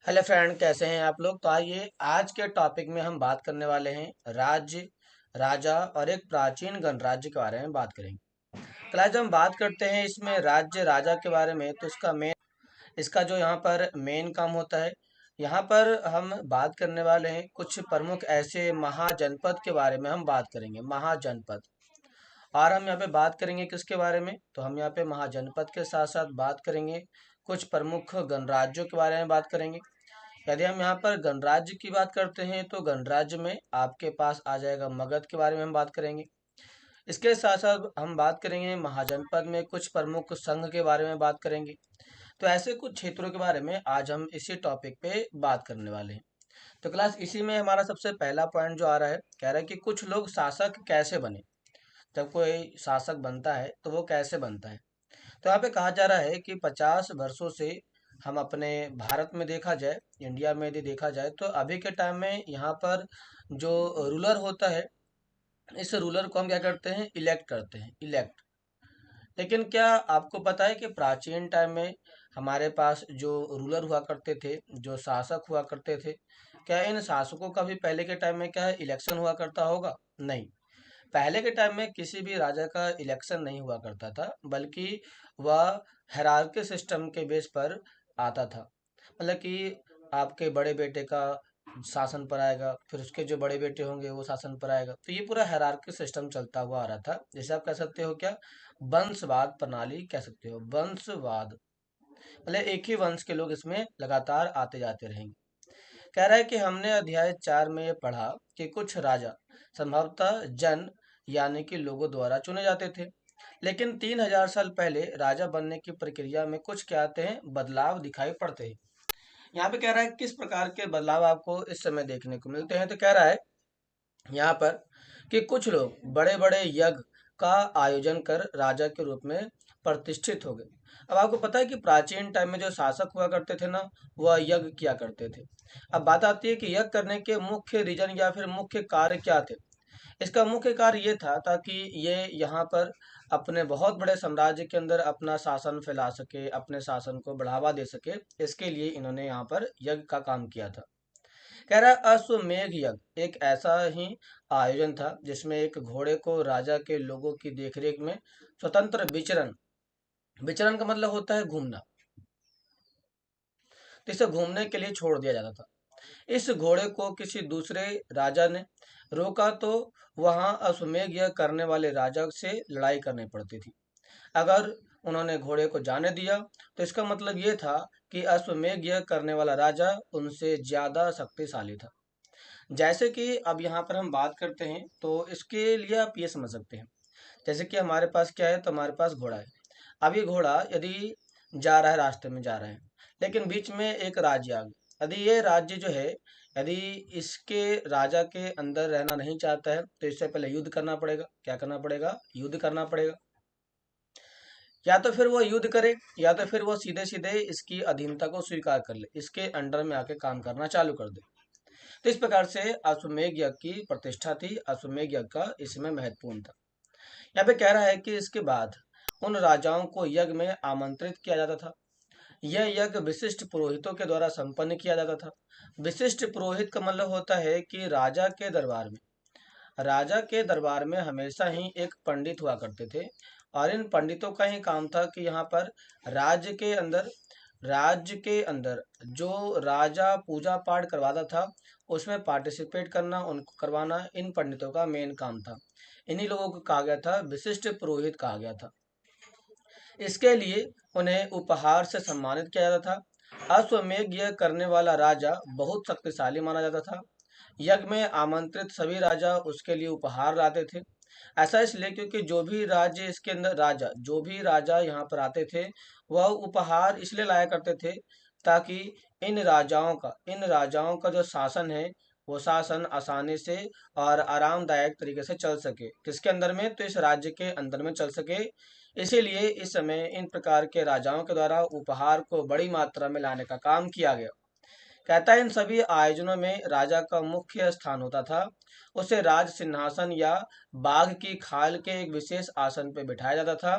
Hello friend, कैसे हैं आप लोग। तो आइए आज के टॉपिक में हम बात करने वाले हैं राज्य, राजा और एक प्राचीन गणराज्य के बारे में बात करेंगे। तो आज हम बात करते हैं इसमें राज्य राजा के बारे में। तो इसका जो यहाँ पर मेन काम होता है, यहाँ पर हम बात करने वाले हैं कुछ प्रमुख ऐसे महाजनपद के बारे में हम बात करेंगे। महाजनपद। और हम यहाँ पे बात करेंगे किसके बारे में, तो हम यहाँ पे महाजनपद के साथ साथ बात करेंगे कुछ प्रमुख गणराज्यों के बारे में बात करेंगे। यदि हम यहाँ पर गणराज्य की बात करते हैं तो गणराज्य में आपके पास आ जाएगा मगध के बारे में हम बात करेंगे। इसके साथ साथ हम बात करेंगे महाजनपद में कुछ प्रमुख संघ के बारे में बात करेंगे। तो ऐसे कुछ क्षेत्रों के बारे में आज हम इसी टॉपिक पे बात करने वाले हैं। तो क्लास इसी में हमारा सबसे पहला पॉइंट जो आ रहा है, कह रहा है कि कुछ लोग शासक कैसे बने। जब कोई शासक बनता है तो वो कैसे बनता है। तो यहाँ पे कहा जा रहा है कि 50 वर्षों से हम अपने भारत में देखा जाए, इंडिया में यदि देखा जाए तो अभी के टाइम में यहाँ पर जो रूलर होता है, इस रूलर को हम क्या करते हैं, इलेक्ट करते हैं, इलेक्ट। लेकिन क्या आपको पता है कि प्राचीन टाइम में हमारे पास जो रूलर हुआ करते थे, जो शासक हुआ करते थे, क्या इन शासकों का भी पहले के टाइम में क्या है, इलेक्शन हुआ करता होगा? नहीं। पहले के टाइम में किसी भी राजा का इलेक्शन नहीं हुआ करता था, बल्कि वह हायरार्की सिस्टम के बेस पर आता था। मतलब कि आपके बड़े बेटे का शासन पर आएगा, फिर उसके जो बड़े बेटे होंगे वो शासन पर आएगा। तो ये पूरा हायरार्की सिस्टम चलता हुआ आ रहा था, जैसे आप कह सकते हो क्या, वंशवाद प्रणाली कह सकते हो, वंशवाद। मतलब एक ही वंश के लोग इसमें लगातार आते जाते रहेंगे। कह रहा है कि हमने अध्याय 4 में ये पढ़ा कि कुछ राजा संभवतः जन यानी कि लोगों द्वारा चुने जाते थे, लेकिन 3000 साल पहले राजा बनने की प्रक्रिया में कुछ क्या आते हैं, बदलाव दिखाई पड़ते हैं। यहाँ पे कह रहा है किस प्रकार के बदलाव आपको इस समय देखने को मिलते हैं। तो कह रहा है यहाँ पर कि कुछ लोग बड़े बड़े यज्ञ का आयोजन कर राजा के रूप में प्रतिष्ठित हो गए। अब आपको पता है कि प्राचीन टाइम में जो शासक हुआ करते थे ना, वह यज्ञ किया करते थे। अब बात आती है कि यज्ञ करने के मुख्य रीजन या फिर मुख्य कार्य क्या थे। इसका मुख्य कार्य ये था ताकि ये यहाँ पर अपने बहुत बड़े साम्राज्य के अंदर अपना शासन फैला सके, अपने शासन को बढ़ावा दे सके। इसके लिए इन्होंने यहाँ पर यज्ञ का काम किया था। कह रहा है अश्वमेध यज्ञ एक ऐसा ही आयोजन था जिसमें एक घोड़े को राजा के लोगों की देखरेख में स्वतंत्र विचरण, विचरण का मतलब होता है घूमना, तो इसे घूमने के लिए छोड़ दिया जाता था। इस घोड़े को किसी दूसरे राजा ने रोका तो वहां अश्वमेध यज्ञ करने वाले राजा से लड़ाई करनी पड़ती थी। अगर उन्होंने घोड़े को जाने दिया तो इसका मतलब ये था कि अश्वमेध यज्ञ करने वाला राजा उनसे ज्यादा शक्तिशाली था। जैसे कि अब यहाँ पर हम बात करते हैं तो इसके लिए आप ये समझ सकते हैं, जैसे कि हमारे पास क्या है, तो हमारे पास घोड़ा है। अब ये घोड़ा यदि जा रहा है, रास्ते में जा रहा है, लेकिन बीच में एक राज्य आ गया। यदि ये राज्य जो है, यदि इसके राजा के अंदर रहना नहीं चाहता है तो इससे पहले युद्ध करना पड़ेगा। क्या करना पड़ेगा? युद्ध करना पड़ेगा। या तो फिर वो युद्ध करे, या तो फिर वो सीधे सीधे इसकी अधीनता को स्वीकार कर ले, इसके अंडर में आके काम करना चालू कर दे। तो इस प्रकार से अश्वमेध यज्ञ की प्रतिष्ठा थी, अश्वमेध यज्ञ का इसमें महत्वपूर्ण था। यहाँ पे कह रहा है कि इसके बाद उन राजाओं को यज्ञ में आमंत्रित किया जाता था। यह यज्ञ विशिष्ट पुरोहितों के द्वारा संपन्न किया जाता था। विशिष्ट पुरोहित का मतलब होता है कि राजा के दरबार में हमेशा ही एक पंडित हुआ करते थे। और इन पंडितों का ही काम था कि यहाँ पर राज्य के अंदर राज्य के अंदर जो राजा पूजा पाठ करवाता था, उसमें पार्टिसिपेट करना, उनको करवाना, इन पंडितों का मेन काम था। इन्हीं लोगों को कहा गया था, विशिष्ट पुरोहित कहा गया था। इसके लिए उन्हें उपहार से सम्मानित किया जाता था। अश्वमेध यज्ञ करने वाला राजा बहुत शक्तिशाली माना जाता था। यज्ञ में आमंत्रित सभी राजा उसके लिए उपहार लाते थे। ऐसा इसलिए क्योंकि जो भी राजा यहाँ पर आते थे, वह उपहार इसलिए लाया करते थे ताकि इन राजाओं का जो शासन है, वो शासन आसानी से और आरामदायक तरीके से चल सके। किसके अंदर में? तो इस राज्य के अंदर में चल सके। इसीलिए इस समय इन प्रकार के राजाओं के द्वारा उपहार को बड़ी मात्रा में लाने का काम किया गया। कहता है इन सभी आयोजनों में राजा का मुख्य स्थान होता था। उसे राज सिंहासन या बाघ की खाल के एक विशेष आसन पर बिठाया जाता था।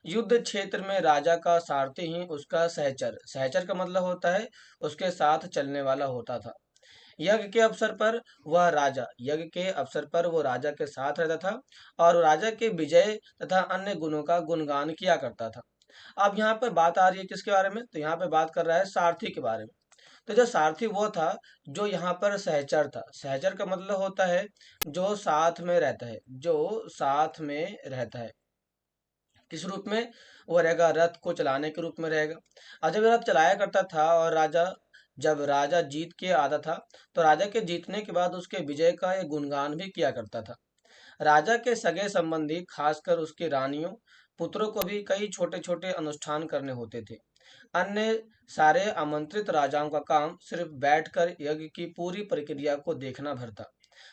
युद्ध क्षेत्र में राजा का सारथी ही उसका सहचर, सहचर का मतलब होता है उसके साथ चलने वाला होता था। यज्ञ के अवसर पर वो राजा के साथ रहता था और राजा के विजय तथा अन्य गुणों का गुणगान किया करता था। अब यहाँ पर बात आ रही है किसके बारे में, तो यहाँ पे बात कर रहा है सारथी के बारे में। तो जो सारथी वो था जो यहाँ पर सहचर था। सहचर का मतलब होता है जो साथ में रहता है, जो साथ में रहता है। किस रूप में वो रहेगा, रथ को चलाने के रूप में रहेगा। और जब रथ चलाया करता था और जब राजा जीत के आता था तो राजा के जीतने के बाद उसके विजय का एक गुणगान भी किया करता था। राजा के सगे संबंधी खासकर उसकी रानियों पुत्रों को भी कई छोटे छोटे अनुष्ठान करने होते थे। अन्य सारे आमंत्रित राजाओं का काम सिर्फ बैठकर यज्ञ की पूरी प्रक्रिया को देखना भर था।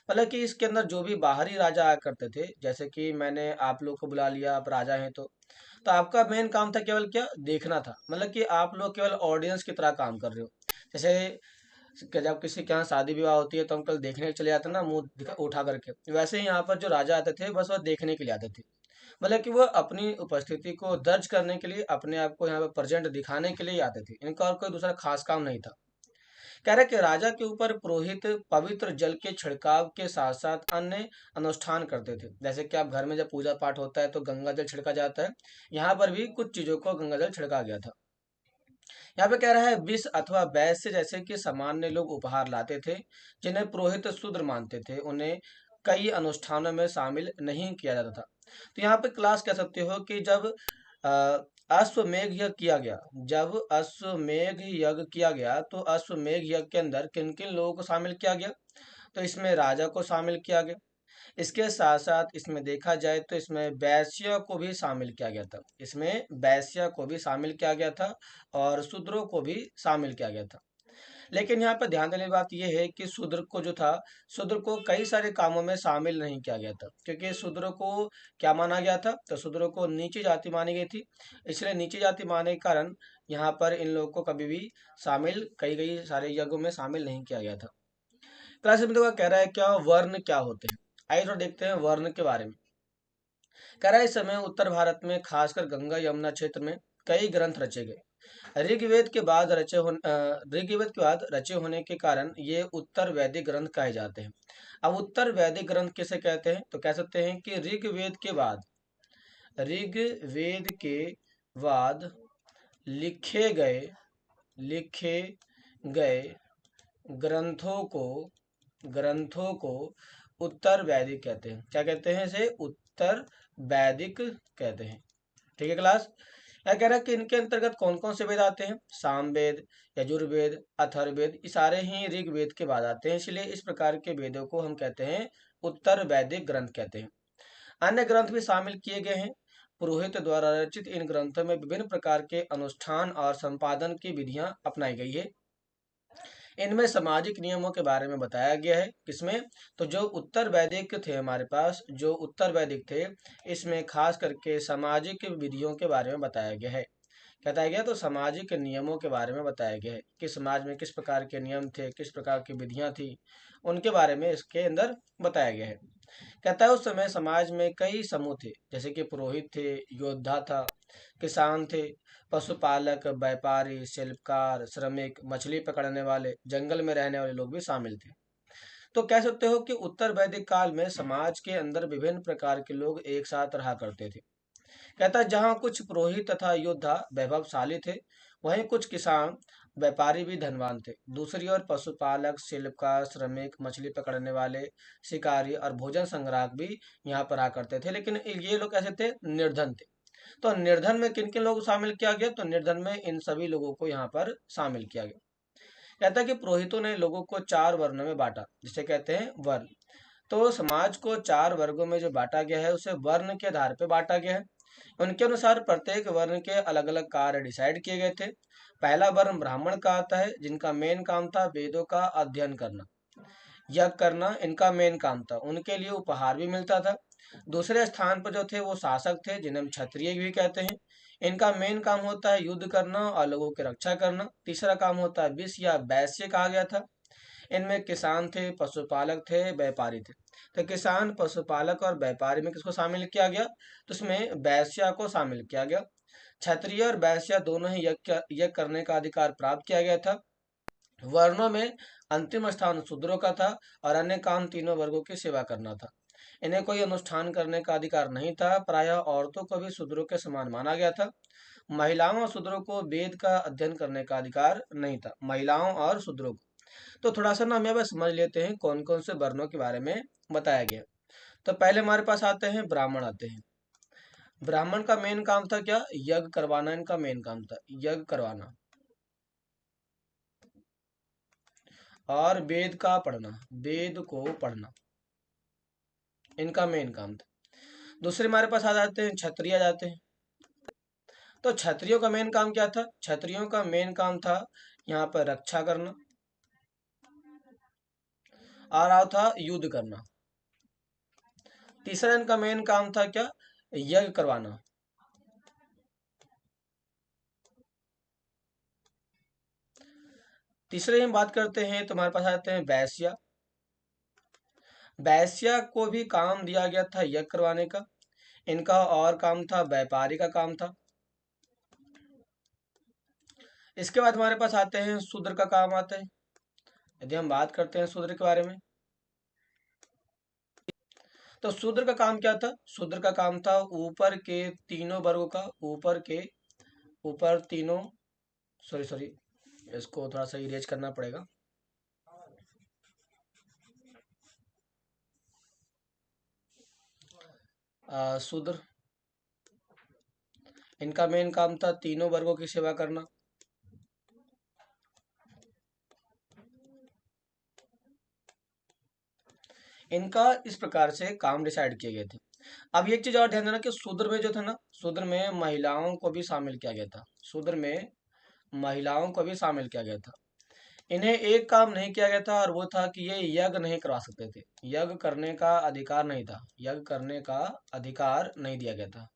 मतलब कि इसके अंदर जो भी बाहरी राजा आया करते थे, जैसे कि मैंने आप लोग को बुला लिया, आप राजा हैं तो आपका मेन काम था केवल क्या, देखना था। मतलब कि आप लोग केवल ऑडियंस की तरह काम कर रहे हो। जैसे कि जब किसी के यहाँ शादी विवाह होती है तो हम कल देखने चले जाते हैं ना, उठा करके, वैसे ही यहाँ पर जो राजा आते थे बस वह देखने के लिए आते थे। मतलब कि वो अपनी उपस्थिति को दर्ज करने के लिए, अपने आप को यहाँ पर प्रेजेंट दिखाने के लिए ही आते थे। इनका और कोई दूसरा खास काम नहीं था। कह रहे कि राजा के ऊपर पुरोहित पवित्र जल के छिड़काव के साथ साथ अन्य अनुष्ठान करते थे। जैसे कि आप घर में जब पूजा पाठ होता है तो गंगा जल छिड़का जाता है, यहाँ पर भी कुछ चीजों को गंगा जल छिड़का गया था। यहाँ पे कह रहा है विष अथवा वैश्य जैसे कि सामान्य लोग उपहार लाते थे, जिन्हें पुरोहित शूद्र मानते थे, उन्हें कई अनुष्ठानों में शामिल नहीं किया जाता था। तो यहाँ पे क्लास कह सकते हो कि अ, अश्वमेध यज्ञ किया गया, जब अश्वमेध यज्ञ किया गया तो अश्वमेध यज्ञ के अंदर किन किन लोगों को शामिल किया गया, तो इसमें राजा को शामिल किया गया। इसके साथ साथ इसमें देखा जाए तो इसमें वैश्य को भी शामिल किया गया था, इसमें वैश्य को भी शामिल किया गया था और शूद्रों को भी शामिल किया गया था। लेकिन यहाँ पर ध्यान देने की बात यह है कि शूद्र को कई सारे कामों में शामिल नहीं किया गया था, क्योंकि शूद्र को क्या माना गया था, तो शूद्र को नीची जाति मानी गई थी। इसलिए नीची जाति मानने के कारण यहाँ पर इन लोगों को कभी भी शामिल कई सारे यज्ञों में शामिल नहीं किया गया था। क्लास में देखो कह रहा है क्या वर्ण क्या होते हैं। आइए थोड़ा देखते हैं वर्ण के बारे में। कह रहा है इस समय उत्तर भारत में खासकर गंगा यमुना क्षेत्र में कई ग्रंथ रचे गए। ऋग्वेद के बाद रचे होने के कारण ये उत्तर वैदिक ग्रंथ कहे जाते हैं। अब उत्तर वैदिक ग्रंथ किसे कहते हैं, तो कह सकते हैं कि ऋग्वेद के बाद लिखे गए ग्रंथों को उत्तर वैदिक कहते हैं। क्या कहते हैं इसे, उत्तर वैदिक कहते हैं। ठीक है क्लास। यह कह रहा है कि इनके अंतर्गत कौन कौन से वेद आते हैं, सामवेद, यजुर्वेद, अथर्ववेद, ये सारे ही ऋग्वेद के बाद आते हैं। इसलिए इस प्रकार के वेदों को हम कहते हैं उत्तर वैदिक ग्रंथ कहते हैं। अन्य ग्रंथ भी शामिल किए गए हैं। पुरोहित द्वारा रचित इन ग्रंथों में विभिन्न प्रकार के अनुष्ठान और संपादन की विधियां अपनाई गई है। इनमें सामाजिक नियमों के बारे में बताया गया है। किसमें, तो जो उत्तर वैदिक थे, हमारे पास जो उत्तर वैदिक थे, इसमें खास करके सामाजिक विधियों के बारे में बताया गया है। बताया गया तो सामाजिक नियमों के बारे में बताया गया है कि समाज में किस प्रकार के नियम थे, किस प्रकार की विधियां थी, उनके बारे में इसके अंदर बताया गया है। कहता है उस समय समाज में कई समूह थे, जैसे कि पुरोहित थे, योद्धा था, किसान थे, पशुपालक, व्यापारी, शिल्पकार, श्रमिक, मछली पकड़ने वाले, जंगल में रहने वाले लोग भी शामिल थे। तो कह सकते हो कि उत्तर वैदिक काल में समाज के अंदर विभिन्न प्रकार के लोग एक साथ रहा करते थे। कहता है जहाँ कुछ पुरोहित तथा योद्धा वैभवशाली थे, वहीं कुछ किसान व्यापारी भी धनवान थे। दूसरी ओर पशुपालक, शिल्पकार, श्रमिक, मछली पकड़ने वाले, शिकारी और भोजन संग्राहक भी यहाँ पर आ करते थे, लेकिन ये लोग कैसे थे, निर्धन थे। तो निर्धन में किन किन लोगों को शामिल किया गया, तो निर्धन में इन सभी लोगों को यहाँ पर शामिल किया गया। कहता है कि पुरोहितों ने लोगों को 4 वर्णों में बांटा, जिसे कहते हैं वर्ण। तो समाज को 4 वर्गों में जो बांटा गया है उसे वर्ण के आधार पर बांटा गया है। उनके अनुसार प्रत्येक वर्ण के अलग अलग कार्य डिसाइड किए गए थे। पहला वर्ण ब्राह्मण का आता है, जिनका मेन काम था वेदों का अध्ययन करना, यज्ञ करना, इनका मेन काम था। उनके लिए उपहार भी मिलता था। दूसरे स्थान पर जो थे वो शासक थे, जिन्हें हम क्षत्रिय भी कहते हैं। इनका मेन काम होता है युद्ध करना और लोगों की रक्षा करना। तीसरा काम होता है विष या वैश्य कहा गया था। इनमें किसान थे, पशुपालक थे, व्यापारी थे। तो किसान, पशुपालक और व्यापारी में किसको शामिल किया गया? तो उसमें वैश्या को शामिल किया गया। क्षत्रिय और वैश्या दोनों ही यज्ञ करने का अधिकार प्राप्त किया गया था। वर्णों में अंतिम स्थान शूद्रों का था और अन्य काम तीनों वर्गों की सेवा करना था। इन्हें कोई अनुष्ठान करने का अधिकार नहीं था। प्रायः औरतों को भी शूद्रों के समान माना गया था। महिलाओं और शूद्रों को वेद का अध्ययन करने का अधिकार नहीं था। महिलाओं और शूद्रों को। तो थोड़ा सा ना हम यहाँ पे समझ लेते हैं कौन कौन से वर्णों के बारे में बताया गया। तो पहले हमारे पास आते हैं ब्राह्मण आते हैं। ब्राह्मण का मेन काम था क्या? यज्ञ करवाना इनका मेन काम था, यज्ञ करवाना और वेद का पढ़ना, वेद को पढ़ना इनका मेन काम था। दूसरे हमारे पास आ जाते हैं क्षत्रिय आ जाते हैं। तो क्षत्रियों का मेन काम क्या था? क्षत्रियों का मेन काम था यहाँ पर रक्षा करना और आता था युद्ध करना। तीसरा इनका मेन काम था क्या? यज्ञ करवाना। तीसरे हम बात करते हैं तो हमारे पास आते हैं वैश्या। वैश्या को भी काम दिया गया था यज्ञ करवाने का। इनका और काम था व्यापारी का काम था। इसके बाद हमारे पास आते हैं शूद्र का काम आता है। यदि हम बात करते हैं शूद्र के बारे में, तो शूद्र का काम क्या था? शूद्र का काम था ऊपर के तीनों वर्गों का, ऊपर तीनों, सॉरी सॉरी, इसको थोड़ा सा इरेज करना पड़ेगा। शूद्र, इनका मेन काम था तीनों वर्गों की सेवा करना। इनका इस प्रकार से काम डिसाइड किए गए थे। अब एक चीज और ध्यान देना कि शूद्र में जो था ना, शूद्र में महिलाओं को भी शामिल किया गया था। शूद्र में महिलाओं को भी शामिल किया गया था। इन्हें एक काम नहीं किया गया था और वो था कि ये यज्ञ नहीं करवा सकते थे। यज्ञ करने का अधिकार नहीं था, यज्ञ करने का अधिकार नहीं दिया गया था।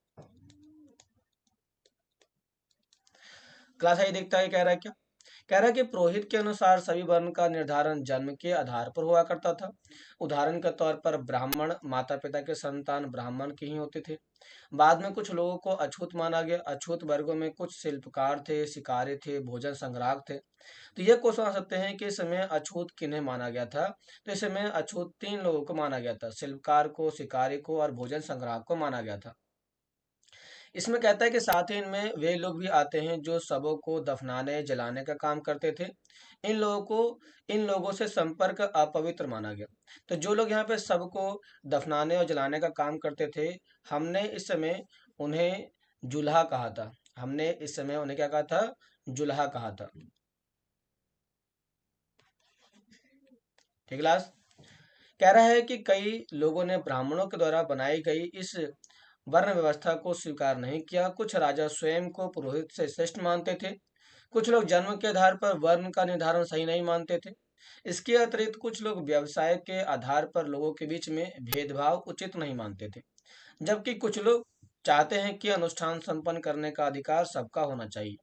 क्लास आई देखता है, कह रहा है क्या? कह रहा है कि पुरोहित के अनुसार सभी वर्ण का निर्धारण जन्म के आधार पर हुआ करता था। उदाहरण के तौर पर ब्राह्मण माता पिता के संतान ब्राह्मण के ही होते थे। बाद में कुछ लोगों को अछूत माना गया। अछूत वर्गों में कुछ शिल्पकार थे, शिकारी थे, भोजन संग्राहक थे। तो ये क्वेश्चन आ सकते हैं कि इस समय अछूत किन्हें माना गया था? तो इस समय अछूत तीन लोगों को माना गया था, शिल्पकार को, शिकारी को और भोजन संग्राहक को माना गया था। इसमें कहता है कि साथ ही इनमें वे लोग भी आते हैं जो शवों को दफनाने जलाने का काम करते थे। इन लोगों से संपर्क अपवित्र माना गया। तो जो लोग यहाँ पे शव को दफनाने और जलाने का काम करते थे, हमने इस समय उन्हें जुल्हा कहा था। हमने इस समय उन्हें क्या कहा था? जुल्हा कहा था। ठीक क्लास? कह रहा है कि कई लोगों ने ब्राह्मणों के द्वारा बनाई गई इस वर्ण व्यवस्था को स्वीकार नहीं किया। कुछ राजा स्वयं को पुरोहित से श्रेष्ठ मानते थे। कुछ लोग जन्म के आधार पर वर्ण का निर्धारण सही नहीं मानते थे। इसके अतिरिक्त कुछ लोग व्यवसाय के आधार पर लोगों के बीच में भेदभाव उचित नहीं मानते थे। जबकि कुछ लोग चाहते हैं कि अनुष्ठान संपन्न करने का अधिकार सबका होना चाहिए।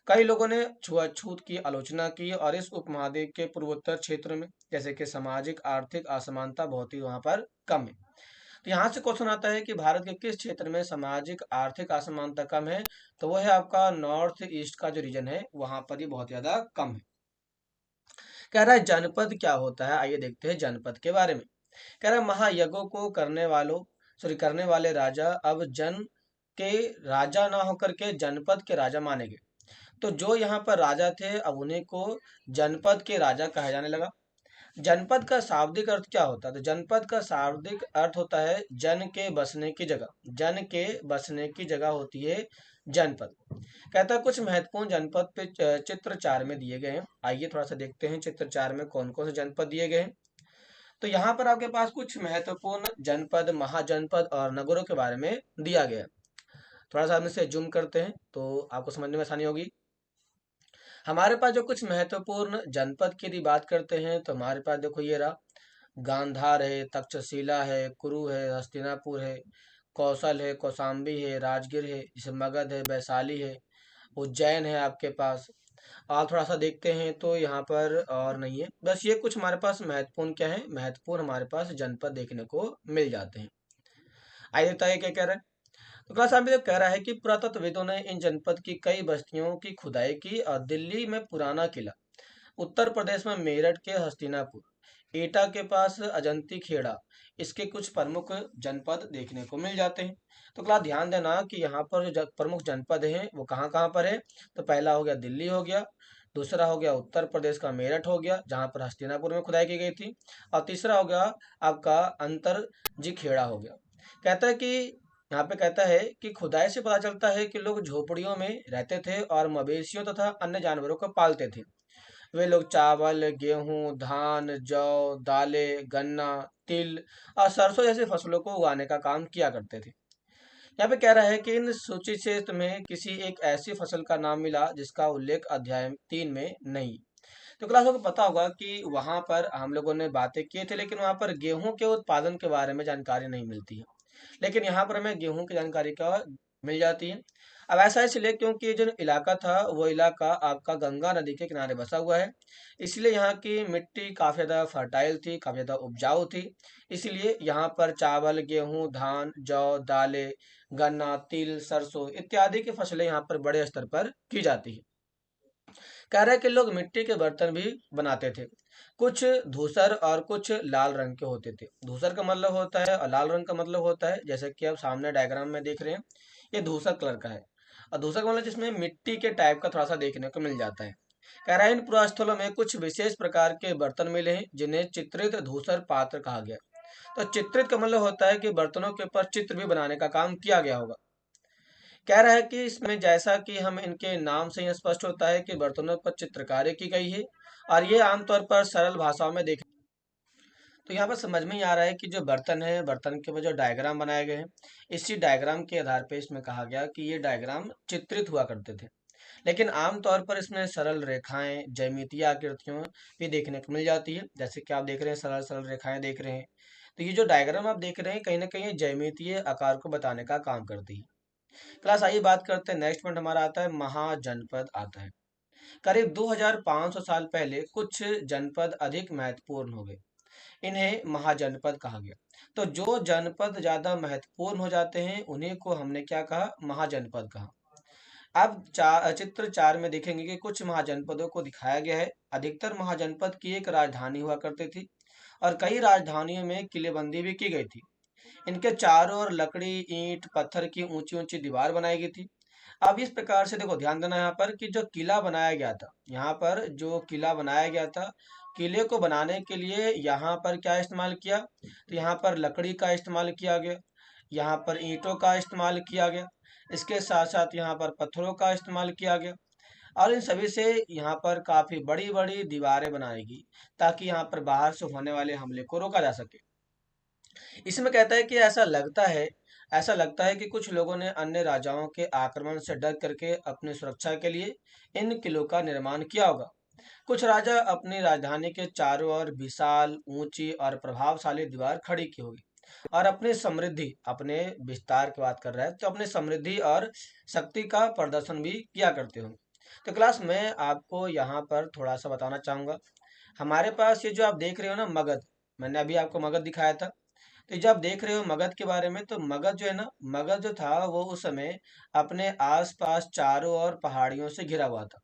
कई लोगों ने छुआछूत की आलोचना की और इस उपमहाद्वीप के पूर्वोत्तर क्षेत्र में जैसे कि सामाजिक आर्थिक असमानता बहुत ही वहां पर कम है। तो यहाँ से क्वेश्चन आता है कि भारत के किस क्षेत्र में सामाजिक आर्थिक असमानता कम है? तो वो है आपका नॉर्थ ईस्ट का जो रीजन है, वहां पर ही बहुत ज्यादा कम है। कह रहा है जनपद क्या होता है? आइए देखते हैं जनपद के बारे में। कह रहा है महायज्ञों को करने वाले राजा अब जन के राजा ना होकर के जनपद के राजा माने गए। तो जो यहाँ पर राजा थे अब उन्हीं को जनपद के राजा कहा जाने लगा। जनपद का शाब्दिक अर्थ क्या होता है? तो जनपद का शाब्दिक अर्थ होता है जन के बसने की जगह। जन के बसने की जगह होती है जनपद। कहता है कुछ महत्वपूर्ण जनपद पे चित्र 4 में दिए गए हैं। आइए थोड़ा सा देखते हैं चित्र 4 में कौन कौन से जनपद दिए गए हैं। तो यहाँ पर आपके पास कुछ महत्वपूर्ण जनपद, महाजनपद और नगरों के बारे में दिया गया है। थोड़ा सा हम इसे जूम करते हैं तो आपको समझने में आसानी होगी। हमारे पास जो कुछ महत्वपूर्ण जनपद की यदि बात करते हैं तो हमारे पास देखो ये रहा, गांधार है, तक्षशिला है, कुरु है, हस्तिनापुर है, कौशल है, कौशाम्बी है, राजगीर है, जैसे मगध है, वैशाली है, उज्जैन है आपके पास। आप थोड़ा सा देखते हैं तो यहाँ पर और नहीं है, बस ये कुछ हमारे पास महत्वपूर्ण क्या है, महत्वपूर्ण हमारे पास जनपद देखने को मिल जाते हैं। आइए देखते हैं क्या कह रहा है। तो क्लास आप कह रहा है कि पुरातत्वविदों ने इन जनपद की कई बस्तियों की खुदाई की और दिल्ली में पुराना किला, उत्तर प्रदेश में मेरठ के हस्तिनापुर, एटा के पास अजंती खेड़ा, इसके कुछ प्रमुख जनपद देखने को मिल जाते हैं। तो क्लास ध्यान देना कि यहाँ पर जो प्रमुख जनपद हैं वो कहाँ कहाँ पर है। तो पहला हो गया दिल्ली हो गया, दूसरा हो गया उत्तर प्रदेश का मेरठ हो गया जहाँ पर हस्तिनापुर में खुदाई की गई थी, और तीसरा हो गया आपका अंतरजी खेड़ा हो गया। कहता है कि यहाँ पे कहता है कि खुदाई से पता चलता है कि लोग झोपड़ियों में रहते थे और मवेशियों तथा अन्य जानवरों को पालते थे। वे लोग चावल, गेहूं, धान, जौ, दालें, गन्ना, तिल और सरसों जैसी फसलों को उगाने का काम किया करते थे। यहाँ पे कह रहा है कि इन सूची से तुम्हें किसी एक ऐसी फसल का नाम मिला जिसका उल्लेख अध्याय 3 में नहीं। तो क्लास को पता होगा कि वहां पर हम लोगों ने बातें की थी, लेकिन वहां पर गेहूं के उत्पादन के बारे में जानकारी नहीं मिलती है, लेकिन यहाँ पर हमें गेहूं की जानकारी का मिल जाती है। अब ऐसा इसलिए क्योंकि ये जो इलाका था वो इलाका आपका गंगा नदी के किनारे बसा हुआ है, इसलिए यहाँ की मिट्टी काफ़ी ज़्यादा फर्टाइल थी, काफ़ी ज़्यादा उपजाऊ थी। इसलिए यहाँ पर चावल, गेहूं, धान, जौ, दालें, गन्ना, तिल, सरसों इत्यादि की फसलें यहाँ पर बड़े स्तर पर की जाती है। कह रहे हैं कि लोग मिट्टी के बर्तन भी बनाते थे, कुछ धूसर और कुछ लाल रंग के होते थे। धूसर का मतलब होता है और लाल रंग का मतलब होता है, जैसे कि आप सामने डायग्राम में देख रहे हैं, ये धूसर कलर का है। और धूसर का मतलब जिसमें मिट्टी के टाइप का थोड़ा सा देखने को मिल जाता है। कह रहा है इन पुरास्थलों में कुछ विशेष प्रकार के बर्तन मिले हैं जिन्हें चित्रित धूसर पात्र कहा गया। तो चित्रित का मतलब होता है कि बर्तनों के ऊपर चित्र भी बनाने का काम किया गया होगा। कह रहा है कि इसमें जैसा कि हम इनके नाम से ही स्पष्ट होता है कि बर्तनों पर चित्रकारी की गई है, और ये आमतौर पर सरल भाषाओं में देख, तो यहाँ पर समझ में ही आ रहा है कि जो बर्तन है, बर्तन के ऊपर जो डायग्राम बनाए गए हैं, इसी डायग्राम के आधार पे इसमें कहा गया कि ये डायग्राम चित्रित हुआ करते थे। लेकिन आमतौर पर इसमें सरल रेखाएं, ज्यामितीय आकृतियों भी देखने को मिल जाती है, जैसे कि आप देख रहे हैं सरल सरल रेखाएं देख रहे हैं। तो ये जो डायग्राम आप देख रहे हैं कहीं ना कहीं ज्यामितीय आकार को बताने का काम करती है। क्लास आइए बात करते हैं, नेक्स्ट पॉइंट हमारा आता है महाजनपद आता है। करीब 2500 साल पहले कुछ जनपद अधिक महत्वपूर्ण हो गए, इन्हें महाजनपद कहा गया। तो जो जनपद ज्यादा महत्वपूर्ण हो जाते हैं उन्हीं को हमने क्या कहा, महाजनपद कहा। अब चित्र 4 में देखेंगे कि कुछ महाजनपदों को दिखाया गया है। अधिकतर महाजनपद की एक राजधानी हुआ करती थी और कई राजधानियों में किलेबंदी भी की गई थी। इनके चारों ओर लकड़ी, ईंट, पत्थर की ऊंची ऊंची दीवार बनाई गई थी। अब इस प्रकार से देखो, ध्यान देना यहाँ पर कि जो किला बनाया गया था, यहाँ पर जो किला बनाया गया था, किले को बनाने के लिए यहाँ पर क्या इस्तेमाल किया, तो यहाँ पर लकड़ी का इस्तेमाल किया गया, यहाँ पर ईंटों का इस्तेमाल किया गया, इसके साथ साथ यहाँ पर पत्थरों का इस्तेमाल किया गया, और इन सभी से यहाँ पर काफी बड़ी बड़ी दीवारें बनाएगी ताकि यहाँ पर बाहर से होने वाले हमले को रोका जा सके। इसमें कहता है कि ऐसा लगता है कि कुछ लोगों ने अन्य राजाओं के आक्रमण से डर करके अपनी सुरक्षा के लिए इन किलों का निर्माण किया होगा। कुछ राजा अपनी राजधानी के चारों ओर विशाल, ऊंची और प्रभावशाली दीवार खड़ी की होगी, और अपने विस्तार की बात कर रहा है, तो अपनी समृद्धि और शक्ति का प्रदर्शन भी किया करते होंगे। तो क्लास में आपको यहाँ पर थोड़ा सा बताना चाहूंगा। हमारे पास ये जो आप देख रहे हो ना मगध, मैंने अभी आपको मगध दिखाया था। तो जब आप देख रहे हो मगध के बारे में, तो मगध जो है ना, मगध जो था वो उस समय अपने आसपास चारों ओर पहाड़ियों से घिरा हुआ था।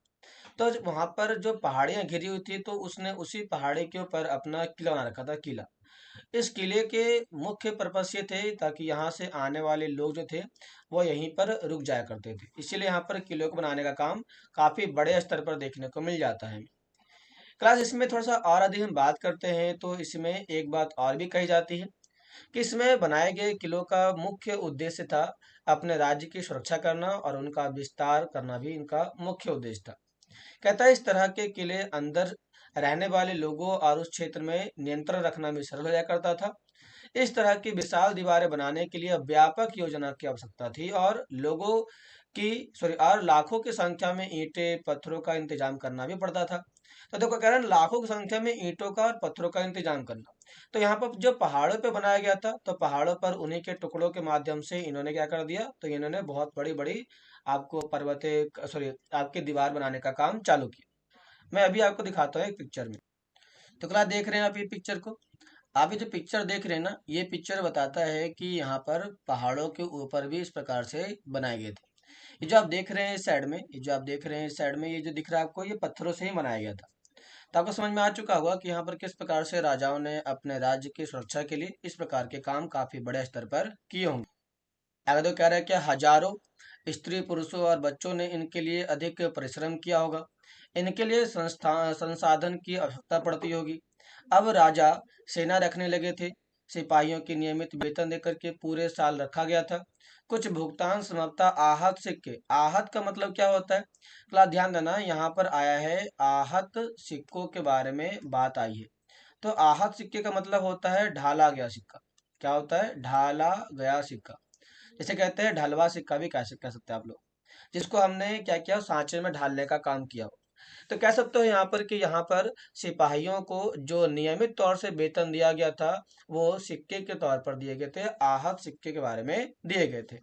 तो वहां पर जो पहाड़ियां घिरी हुई थी, तो उसने उसी पहाड़ी के ऊपर अपना किला बना रखा था, किला। इस किले के मुख्य पर्पस ये थे ताकि यहाँ से आने वाले लोग जो थे वो यहीं पर रुक जाया करते थे, इसीलिए यहाँ पर किले को बनाने का काम काफी बड़े स्तर पर देखने को मिल जाता है। क्लास इसमें थोड़ा सा और अधिक हम बात करते हैं तो इसमें एक बात और भी कही जाती है कि इसमें बनाए गए किलों का मुख्य उद्देश्य था अपने राज्य की सुरक्षा करना, और उनका विस्तार करना भी इनका मुख्य उद्देश्य था। कहता है इस तरह के किले अंदर रहने वाले लोगों और उस क्षेत्र में नियंत्रण रखना भी सरल हो जाया करता था। इस तरह की विशाल दीवारें बनाने के लिए व्यापक योजना की आवश्यकता थी, और लोगों की सॉरी और लाखों की संख्या में ईंटें, पत्थरों का इंतजाम करना भी पड़ता था। तो देखो कह रहे हैं लाखों की संख्या में ईंटों का और पत्थरों का इंतजाम करना। तो यहाँ पर जो पहाड़ों पे बनाया गया था, तो पहाड़ों पर उन्हीं के टुकड़ों के माध्यम से इन्होंने क्या कर दिया, तो इन्होंने बहुत बड़ी बड़ी आपको पर्वतें, सॉरी, आपकी दीवार बनाने का काम चालू किया। मैं अभी आपको दिखाता हूँ एक पिक्चर में। तो क्या देख रहे हैं आप ये पिक्चर को? आप ये जो पिक्चर देख रहे हैं ना, ये पिक्चर बताता है कि यहाँ पर पहाड़ों के ऊपर भी इस प्रकार से बनाए गए थे। ये जो आप देख रहे हैं इस साइड में, ये जो आप देख रहे हैं इस साइड में, ये जो दिख रहा है आपको, ये पत्थरों से ही बनाया गया था। तो आपको समझ में आ चुका होगा कि यहाँ पर किस प्रकार से राजाओं ने अपने राज्य की सुरक्षा के लिए इस प्रकार के काम काफी बड़े स्तर पर किए होंगे। आगे तो कह रहा है कि हजारों स्त्री पुरुषों और बच्चों ने इनके लिए अधिक परिश्रम किया होगा। इनके लिए संसाधन की आवश्यकता पड़ती होगी। अब राजा सेना रखने लगे थे। सिपाहियों की नियमित वेतन देकर के पूरे साल रखा गया था। कुछ भुगतान संभवतः आहत सिक्के, आहत का मतलब क्या होता है, थोड़ा ध्यान देना, यहाँ पर आया है आहत सिक्कों के बारे में बात आई है। तो आहत सिक्के का मतलब होता है ढाला गया सिक्का। क्या होता है? ढाला गया सिक्का। जिसे कहते हैं ढलवा सिक्का भी कह सकते हैं आप लोग, जिसको हमने क्या किया, सांचे में ढालने का काम किया हो। तो कह सकते हो यहाँ पर कि यहाँ पर सिपाहियों को जो नियमित तौर से वेतन दिया गया था, वो सिक्के के तौर पर दिए गए थे, आहत सिक्के के बारे में दिए गए थे।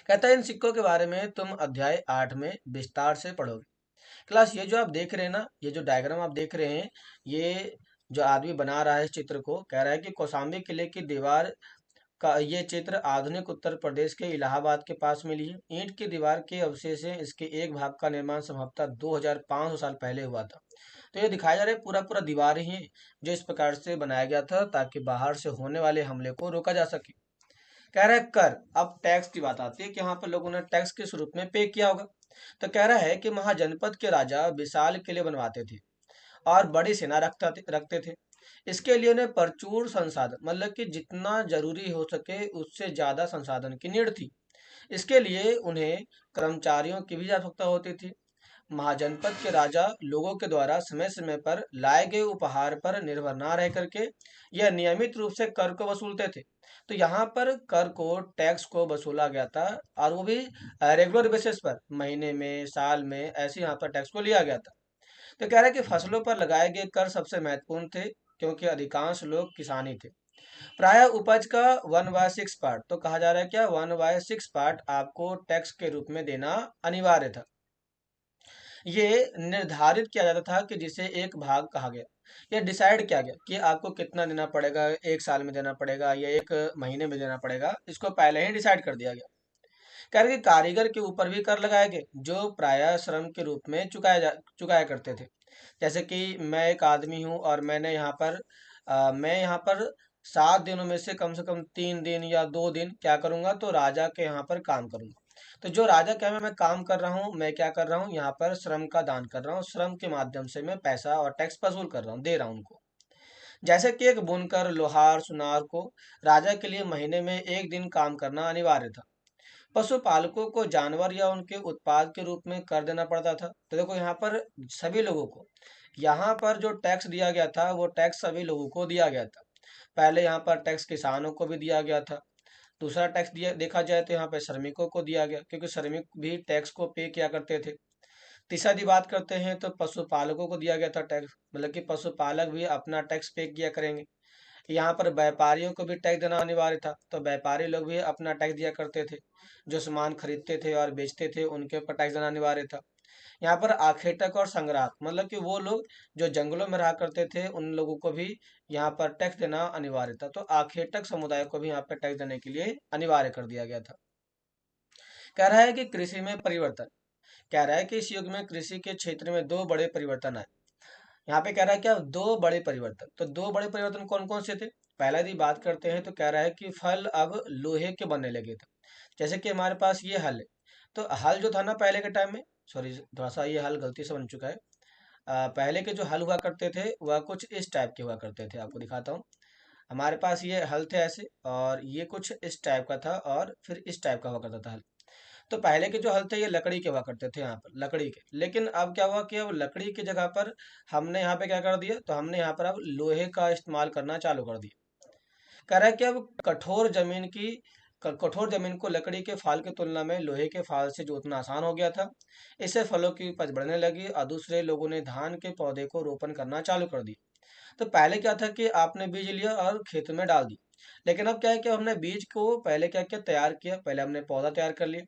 कहता है इन सिक्कों के बारे में तुम अध्याय 8 में विस्तार से पढ़ोगे। क्लास, ये जो आप देख रहे हैं ना, ये जो डायग्राम आप देख रहे हैं, ये जो आदमी बना रहा है इस चित्र को, कह रहा है कि कौशाम्बी किले की दीवार का ये चित्र आधुनिक उत्तर प्रदेश के इलाहाबाद के पास मिली है। ईंट की दीवार के अवशेष हैं। इसके एक भाग का निर्माण संभवतः 2500 साल पहले हुआ था। तो ये दिखाया जा रहा है पूरा पूरा दीवार ही है जो इस प्रकार से बनाया गया था ताकि बाहर से होने वाले हमले को रोका जा सके। कह रहा है कर, अब टैक्स की बात आती है कि यहाँ पर लोगों ने टैक्स किस रूप में पे किया होगा। तो कह रहा है कि महाजनपद के राजा विशाल किले बनवाते थे और बड़ी सेना रखते थे। इसके लिए उन्हें प्रचुर संसाधन, मतलब कि जितना जरूरी हो सके उससे ज्यादा संसाधन की नीड थी। इसके लिए उन्हें कर्मचारियों की भी आवश्यकता होती थी। महाजनपद के राजा लोगों के द्वारा समय समय पर लाए गए उपहार पर निर्भर ना रह करके यह नियमित रूप से कर को वसूलते थे। तो यहाँ पर कर को, टैक्स को वसूला गया था, और वो भी रेगुलर बेसिस पर, महीने में, साल में, ऐसे यहाँ पर टैक्स को लिया गया था। तो कह रहा है कि फसलों पर लगाए गए कर सबसे महत्वपूर्ण थे क्योंकि अधिकांश लोग किसानी थे। प्राय उपज का 1/6 पार्ट, तो कहा जा रहा है क्या, 1/6 पार्ट आपको टैक्स के रूप में देना अनिवार्य था। ये निर्धारित किया जाता था कि जिसे एक भाग कहा गया। ये डिसाइड किया गया कि आपको कितना देना पड़ेगा, एक साल में देना पड़ेगा या एक महीने में देना पड़ेगा, इसको पहले ही डिसाइड कर दिया गया। कह रहे कि कारीगर के ऊपर भी कर लगाए गए जो प्रायः श्रम के रूप में चुकाया करते थे। जैसे कि मैं एक आदमी हूँ और मैं यहाँ पर 7 दिनों में से कम 3 दिन या 2 दिन क्या करूँगा, तो राजा के यहाँ पर काम करूँगा। तो जो राजा के यहाँ मैं काम कर रहा हूँ, मैं क्या कर रहा हूँ, यहाँ पर श्रम का दान कर रहा हूँ, श्रम के माध्यम से मैं पैसा और टैक्स वसूल कर रहा हूँ, दे रहा हूँ उनको। जैसे कि एक बुनकर, लोहार, सुनार को राजा के लिए महीने में एक दिन काम करना अनिवार्य था। पशुपालकों को जानवर या उनके उत्पाद के रूप में कर देना पड़ता था। तो देखो यहाँ पर सभी लोगों को, यहाँ पर जो टैक्स दिया गया था वो टैक्स सभी लोगों को दिया गया था। पहले यहाँ पर टैक्स किसानों को भी दिया गया था। दूसरा टैक्स दिया देखा जाए तो यहाँ पे श्रमिकों को दिया गया क्योंकि श्रमिक भी टैक्स को पे किया करते थे। तीसरा की बात करते हैं तो पशुपालकों को दिया गया था टैक्स, मतलब कि पशुपालक भी अपना टैक्स पे किया करेंगे। यहाँ पर व्यापारियों को भी टैक्स देना अनिवार्य था, तो व्यापारी लोग भी अपना टैक्स दिया करते थे। जो सामान खरीदते थे और बेचते थे उनके ऊपर टैक्स देना अनिवार्य था। यहाँ पर आखेटक और संग्राहक, मतलब कि वो लोग जो जंगलों में रहा करते थे उन लोगों को भी यहाँ पर टैक्स देना अनिवार्य था। तो आखेटक समुदाय को भी यहाँ पर टैक्स देने के लिए अनिवार्य कर दिया गया था। कह रहा है कि कृषि में परिवर्तन, कह रहा है कि इस युग में कृषि के क्षेत्र में दो बड़े परिवर्तन आए। यहाँ पे कह रहा है क्या, दो बड़े परिवर्तन। तो दो बड़े परिवर्तन कौन कौन से थे? पहला यदि बात करते हैं तो कह रहा है कि फल अब लोहे के बनने लगे थे। जैसे कि हमारे पास ये हल है, तो हल जो था ना पहले के टाइम में, सॉरी थोड़ा सा ये हल गलती से बन चुका है। पहले के जो हल हुआ करते थे वह कुछ इस टाइप के हुआ करते थे, आपको दिखाता हूँ। हमारे पास ये हल थे ऐसे, और ये कुछ इस टाइप का था, और फिर इस टाइप का हुआ करता था हल। तो पहले के जो हल थे ये लकड़ी के हुआ करते थे, यहाँ पर लकड़ी के। लेकिन अब क्या हुआ कि अब लकड़ी की जगह पर हमने यहाँ पे क्या कर दिया, तो हमने यहाँ पर अब लोहे का इस्तेमाल करना चालू कर दिया। कह रहा है कि अब कठोर जमीन की कठोर जमीन को लकड़ी के फाल की तुलना में लोहे के फाल से जोतना आसान हो गया था। इससे फलों की उपज बढ़ने लगी और दूसरे लोगों ने धान के पौधे को रोपण करना चालू कर दिया। तो पहले क्या था कि आपने बीज लिया और खेत में डाल दी। लेकिन अब क्या है कि हमने बीज को पहले क्या किया, तैयार किया, पहले हमने पौधा तैयार कर लिया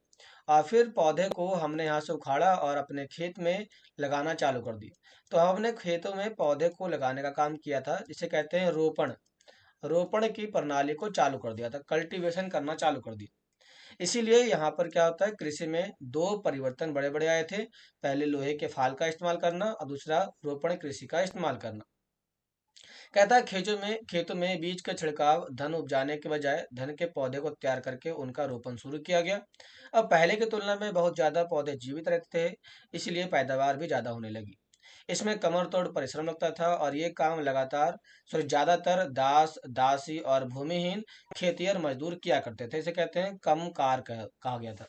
और फिर पौधे को हमने यहाँ से उखाड़ा और अपने खेत में लगाना चालू कर दिया। तो हमने खेतों में पौधे को लगाने का काम किया था, जिसे कहते हैं रोपण। रोपण की प्रणाली को चालू कर दिया था, कल्टीवेशन करना चालू कर दिया। इसीलिए यहाँ पर क्या होता है, कृषि में दो परिवर्तन बड़े बड़े आए थे। पहले लोहे के फाल का इस्तेमाल करना और दूसरा रोपण कृषि का इस्तेमाल करना। कहता है खेतों में बीज का छिड़काव धन उपजाने के बजाय धन के पौधे को तैयार करके उनका रोपण शुरू किया गया। अब पहले की तुलना में बहुत ज्यादा पौधे जीवित रहते थे, इसलिए पैदावार भी ज्यादा होने लगी। इसमें कमर तोड़ परिश्रम लगता था और ये काम लगातार ज्यादातर दास दासी और भूमिहीन खेतिहर मजदूर किया करते थे। इसे कहते हैं कम कार कहा गया था।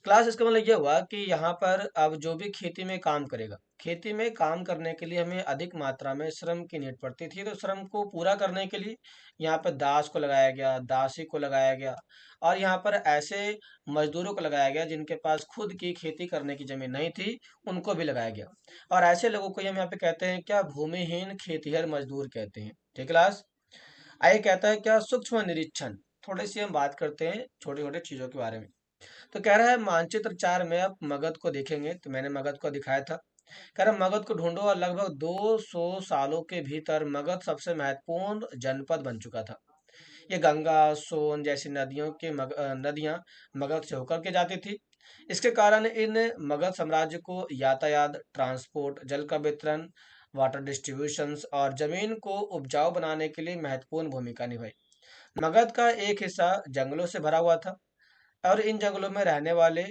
क्लास, इसका मतलब ये हुआ कि यहाँ पर अब जो भी खेती में काम करेगा, खेती में काम करने के लिए हमें अधिक मात्रा में श्रम की नीड पड़ती थी। तो श्रम को पूरा करने के लिए यहाँ पर दास को लगाया गया, दासी को लगाया गया और यहाँ पर ऐसे मजदूरों को लगाया गया जिनके पास खुद की खेती करने की जमीन नहीं थी, उनको भी लगाया गया। और ऐसे लोगों को हम यहाँ पे कहते हैं क्या, भूमिहीन खेतिहर मजदूर कहते हैं। ठीक क्लास। आइए कहता है क्या, सूक्ष्म निरीक्षण। थोड़ी सी हम बात करते हैं छोटे छोटे चीजों के बारे में। तो कह रहा है मानचित्र 4 में आप मगध को देखेंगे, तो मैंने मगध को दिखाया था। कह रहा है मगध को ढूंढो और लगभग 200 सालों के भीतर मगध सबसे महत्वपूर्ण जनपद बन चुका था। ये गंगा सोन जैसी नदियां मगध से होकर के जाती थी। इसके कारण इन मगध साम्राज्य को यातायात, ट्रांसपोर्ट, जल का वितरण, वाटर डिस्ट्रीब्यूशंस और जमीन को उपजाऊ बनाने के लिए महत्वपूर्ण भूमिका निभाई। मगध का एक हिस्सा जंगलों से भरा हुआ था और इन जंगलों में रहने वाले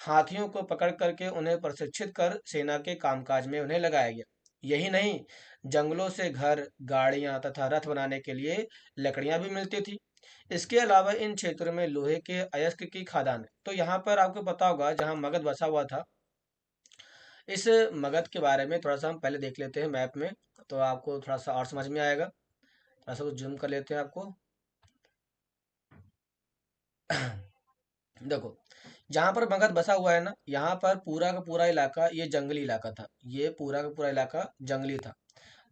हाथियों को पकड़ करके उन्हें प्रशिक्षित कर सेना के कामकाज में उन्हें लगाया गया। यही नहीं, जंगलों से घर, गाड़ियां तथा रथ बनाने के लिए लकड़ियां भी मिलती थी। इसके अलावा इन क्षेत्रों में लोहे के अयस्क की खदान है। तो यहाँ पर आपको पता होगा जहाँ मगध बसा हुआ था, इस मगध के बारे में थोड़ा सा हम पहले देख लेते हैं मैप में, तो आपको थोड़ा सा और समझ में आएगा। थोड़ा सा जूम कर लेते हैं आपको। देखो, जहाँ पर मगध बसा हुआ है ना, यहाँ पर पूरा का पूरा इलाका ये जंगली इलाका था। ये पूरा का पूरा इलाका जंगली था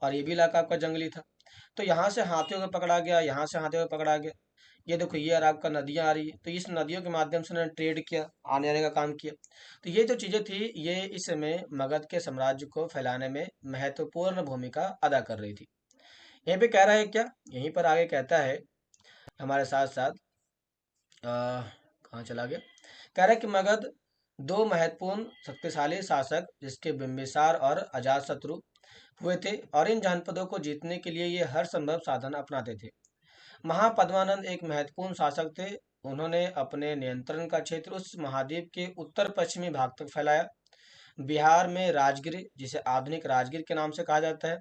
और ये भी इलाका आपका जंगली था। तो यहाँ से हाथियों को पकड़ा गया, यहाँ से हाथियों को पकड़ा गया। ये देखो, ये और आपका नदियाँ आ रही है, तो इस नदियों के माध्यम से उन्होंने ट्रेड किया, आने जाने का काम किया। तो ये जो चीजें थी, ये इस समय मगध के साम्राज्य को फैलाने में महत्वपूर्ण भूमिका अदा कर रही थी। यहीं पे कह रहा है क्या, यहीं पर आगे कहता है हमारे साथ साथ, कहाँ चला गया, कह रहा है कि मगध दो महत्वपूर्ण शक्तिशाली शासक जिसके बिंबिसार और अजातशत्रु हुए थे और इन जनपदों को जीतने के लिए ये हर संभव साधन अपनाते थे। महापद्मानंद एक महत्वपूर्ण शासक थे। उन्होंने अपने नियंत्रण का क्षेत्र उस महाद्वीप के उत्तर पश्चिमी भाग तक फैलाया। बिहार में राजगिर, जिसे आधुनिक राजगिर के नाम से कहा जाता है,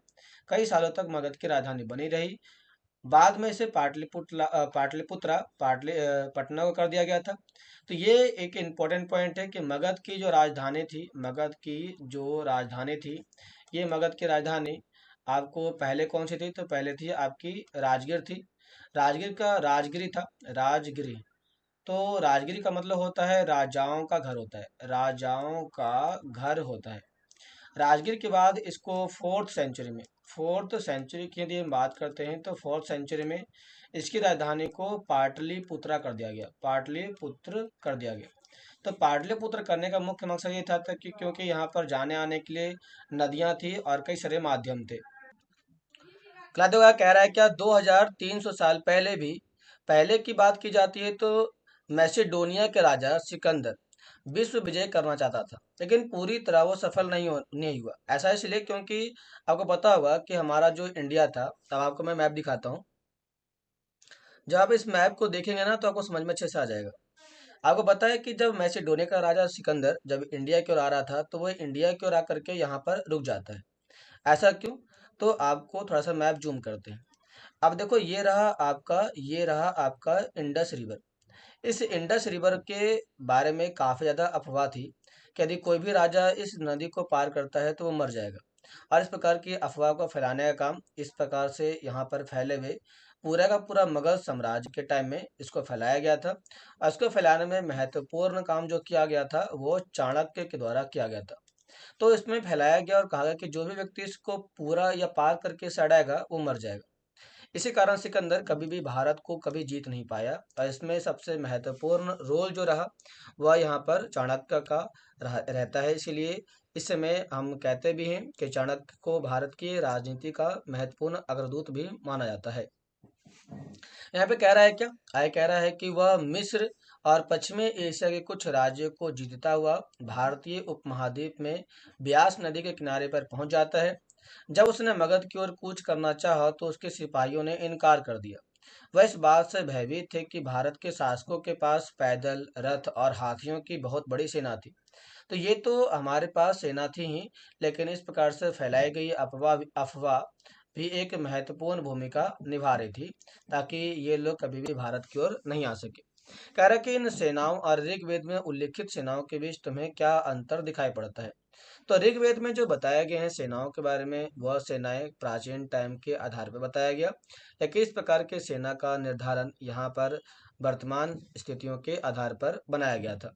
कई सालों तक मगध की राजधानी बनी रही। बाद में इसे पटना को कर दिया गया था। तो ये एक इम्पोर्टेंट पॉइंट है कि मगध की जो राजधानी थी, ये मगध की राजधानी आपको पहले कौन सी थी, तो पहले थी आपकी राजगीर थी। राजगीर का राजगिरी था, राजगिरी। तो राजगिरी का मतलब होता है राजाओं का घर होता है, राजाओं का घर होता है। राजगीर के बाद इसको फोर्थ सेंचुरी की यदि हम बात करते हैं, तो फोर्थ सेंचुरी में इसकी राजधानी को पाटलिपुत्रा कर दिया गया, पाटलिपुत्र कर दिया गया। तो पाटलिपुत्र करने का मुख्य मकसद ये था कि क्योंकि यहाँ पर जाने आने के लिए नदियां थी और कई सारे माध्यम थे। क्लादिवा कह रहा है क्या, 2300 साल पहले भी, पहले की बात की जाती है तो मैसेडोनिया के राजा सिकंदर विश्व विजय करना चाहता था, लेकिन पूरी तरह वो सफल नहीं हुआ। ऐसा इसलिए क्योंकि आपको पता होगा कि हमारा जो इंडिया था, तब आपको मैं मैप दिखाता हूँ। जब आप इस मैप को देखेंगे ना, तो आपको समझ में अच्छे से आ जाएगा। आपको पता है कि जब मैसेडोनिया का राजा सिकंदर जब इंडिया की ओर आ रहा था, तो वो इंडिया की ओर आकर के यहाँ पर रुक जाता है। ऐसा क्यों? तो आपको थोड़ा सा मैप जूम करते हैं। अब देखो, ये रहा आपका इंडस रिवर। इस इंडस रिवर के बारे में काफी ज्यादा अफवाह थी कि यदि कोई भी राजा इस नदी को पार करता है तो वो मर जाएगा। और इस प्रकार की अफवाह को फैलाने का काम इस प्रकार से यहाँ पर फैले हुए पूरा का पूरा मुगल साम्राज्य के टाइम में इसको फैलाया गया था। और इसको फैलाने में महत्वपूर्ण काम जो किया गया था वो चाणक्य के द्वारा किया गया था। तो इसमें फैलाया गया और कहा गया कि जो भी व्यक्ति इसको पूरा या पार करके सड़ाएगा वो मर जाएगा। इसी कारण सिकंदर कभी भी भारत को कभी जीत नहीं पाया और इसमें सबसे महत्वपूर्ण रोल जो रहा वह यहाँ पर चाणक्य का रहता है। इसीलिए इस समय हम कहते भी हैं कि चाणक्य को भारत की राजनीति का महत्वपूर्ण अग्रदूत भी माना जाता है। यहाँ पे कह रहा है क्या? आय कह रहा है कि वह मिस्र और पश्चिमी एशिया के कुछ राज्यों को जीतता हुआ भारतीय उपमहाद्वीप में ब्यास नदी के किनारे पर पहुंच जाता है। जब उसने मगध की ओर कूच करना चाहा तो उसके सिपाहियों ने इनकार कर दिया। वह इस बात से भयभीत थे कि भारत के शासकों के पास पैदल, रथ और हाथियों की बहुत बड़ी सेना थी। तो ये तो हमारे पास सेना थी ही, लेकिन इस प्रकार से फैलाई गई अफवाह अफवाह भी एक महत्वपूर्ण भूमिका निभा रही थी, ताकि ये लोग कभी भी भारत की ओर नहीं आ सके। कह रहा है कि इन सेनाओं और ऋग्वेद में उल्लिखित सेनाओं के बीच तुम्हें क्या अंतर दिखाई पड़ता है? तो ऋग्वेद में जो बताया गया है सेनाओं के बारे में वह सेनाएं प्राचीन टाइम के आधार पर बताया गया, लेकिन इस प्रकार के सेना का निर्धारण यहाँ पर वर्तमान स्थितियों के आधार पर बनाया गया था।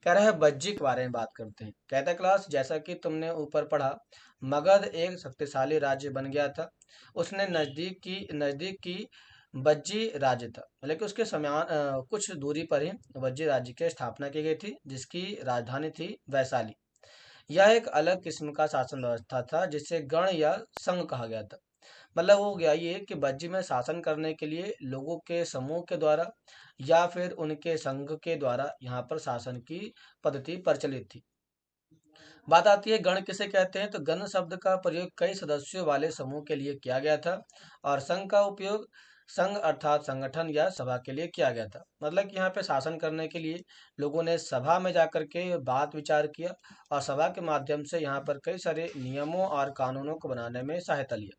कह रहा है बज्जी के बारे में बात करते हैं। कहता है क्लास जैसा कि तुमने ऊपर पढ़ा, मगध एक शक्तिशाली राज्य बन गया था। उसने नजदीक की बज्जी राज्य था, लेकिन उसके समान कुछ दूरी पर ही बज्जी राज्य की स्थापना की गई थी, जिसकी राजधानी थी वैशाली। यह एक अलग किस्म का शासन व्यवस्था था जिसे गण या संघ कहा गया था। मतलब हो गया ये कि बज्जी में शासन करने के लिए लोगों के समूह के द्वारा या फिर उनके संघ के द्वारा यहाँ पर शासन की पद्धति प्रचलित थी। बात आती है गण किसे कहते हैं, तो गण शब्द का प्रयोग कई सदस्यों वाले समूह के लिए किया गया था और संघ का उपयोग संघ अर्थात संगठन या सभा के लिए किया गया था। मतलब कि यहाँ पे शासन करने के लिए लोगों ने सभा में जाकर के बात विचार किया और सभा के माध्यम से यहाँ पर कई सारे नियमों और कानूनों को बनाने में सहायता लिया।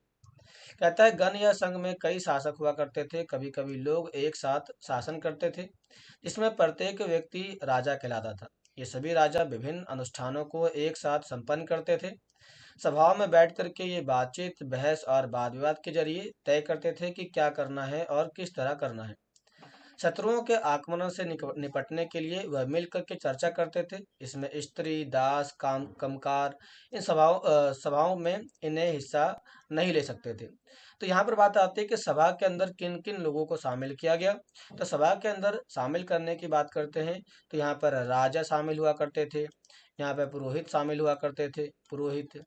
कहता है गण या संघ में कई शासक हुआ करते थे। कभी कभी लोग एक साथ शासन करते थे, जिसमें प्रत्येक व्यक्ति राजा कहलाता था। ये सभी राजा विभिन्न अनुष्ठानों को एक साथ संपन्न करते थे। सभाओं में बैठ करके ये बातचीत, बहस और वाद विवाद के जरिए तय करते थे कि क्या करना है और किस तरह करना है। शत्रुओं के आक्रमणों से निपटने के लिए वह मिलकर के चर्चा करते थे। इसमें स्त्री, दास, कमकार इन सभाओं में इन्हें हिस्सा नहीं ले सकते थे। तो यहाँ पर बात आती है कि सभा के अंदर किन किन लोगों को शामिल किया गया। तो सभा के अंदर शामिल करने की बात करते हैं तो यहाँ पर राजा शामिल हुआ करते थे, यहाँ पर पुरोहित शामिल हुआ करते थे। पुरोहित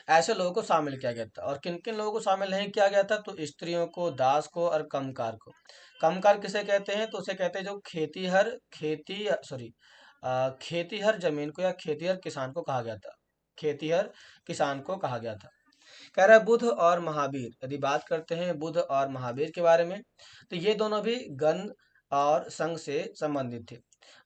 ऐसे लोगों को शामिल किया गया था। और किन किन लोगों को शामिल नहीं किया गया था, तो स्त्रियों को, दास को और कमकार को। कमकार किसे कहते हैं, तो उसे कहते हैं जो खेतीहर जमीन को या खेतीहर किसान को कहा गया था। खेतीहर किसान को कहा गया था। कह रहा है बुध और महावीर, यदि बात करते हैं बुध और महावीर के बारे में, तो ये दोनों भी गण और संघ से संबंधित थे।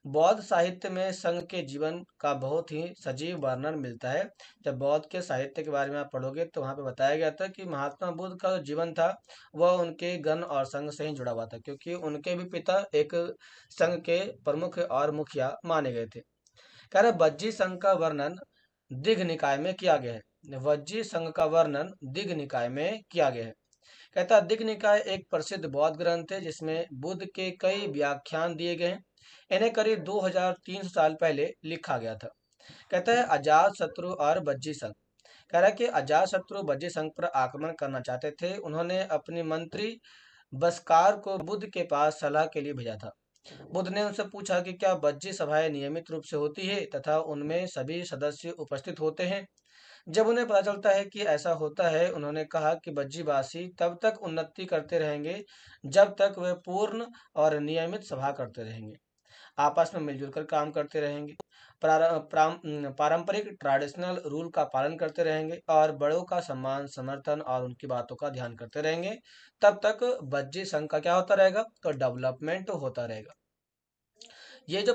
बौद्ध साहित्य में संघ के जीवन का बहुत ही सजीव वर्णन मिलता है। जब बौद्ध के साहित्य के बारे में आप पढ़ोगे तो वहाँ पे बताया गया था कि महात्मा बुद्ध का जो जीवन था वह उनके गण और संघ से ही जुड़ा हुआ था, क्योंकि उनके भी पिता एक संघ के प्रमुख और मुखिया माने गए थे। कह रहा है वज्जी संघ का वर्णन दिघ निकाय में किया गया है। वज्जी संघ का वर्णन दिघ निकाय में किया गया है। कहता है दिघ निकाय एक प्रसिद्ध बौद्ध ग्रंथ है जिसमें बुद्ध के कई व्याख्यान दिए गए हैं। इन्हें करीब 2300 साल पहले लिखा गया था। कहता है अजात शत्रु और बज्जी संघ। कह रहा है कि अजात शत्रु बज्जी संघ पर आक्रमण करना चाहते थे। उन्होंने अपने मंत्री बस्कार को बुद्ध के पास सलाह के लिए भेजा था। बुद्ध ने उनसे पूछा कि क्या बज्जी सभाएं नियमित रूप से होती है तथा उनमें सभी सदस्य उपस्थित होते हैं। जब उन्हें पता चलता है कि ऐसा होता है, उन्होंने कहा कि बज्जीवासी तब तक उन्नति करते रहेंगे जब तक वे पूर्ण और नियमित सभा करते रहेंगे, आपस में मिलजुल कर काम करते रहेंगे, पारंपरिक ट्रेडिशनल रूल का पालन करते रहेंगे और बड़ों का सम्मान, समर्थन और उनकी बातों का ध्यान करते रहेंगे। तब तक बज्जी संघ का क्या होता रहेगा, तो डेवलपमेंट होता रहेगा। ये जो